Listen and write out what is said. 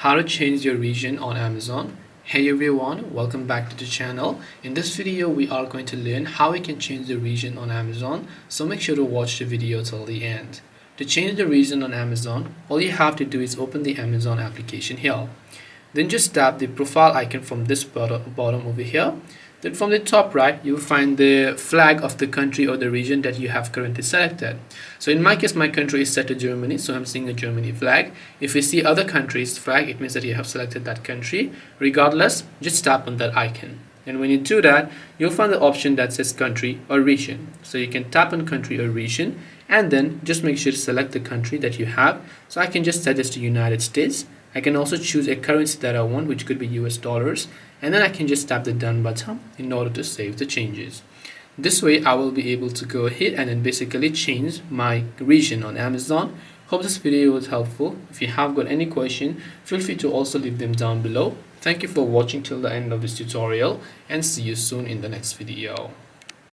how to change your region on Amazon. Hey everyone, welcome back to the channel. In this video we are going to learn how we can change the region on Amazon, so make sure to watch the video till the end. To change the region on Amazon, all you have to do is open the Amazon application here. Then just tap the profile icon from this bottom over here. Then from the top right, you'll find the flag of the country or the region that you have currently selected. So in my case, my country is set to Germany, so I'm seeing a Germany flag. If you see other countries' flag, it means that you have selected that country. Regardless, just tap on that icon. And when you do that, you'll find the option that says country or region. So you can tap on country or region, and then just make sure to select the country that you have. So I can just set this to United States. I can also choose a currency that I want, which could be US dollars, and then I can just tap the done button in order to save the changes. This way I will be able to go ahead and then basically change my region on Amazon. Hope this video was helpful. If you have got any question, feel free to also leave them down below. Thank you for watching till the end of this tutorial, and see you soon in the next video.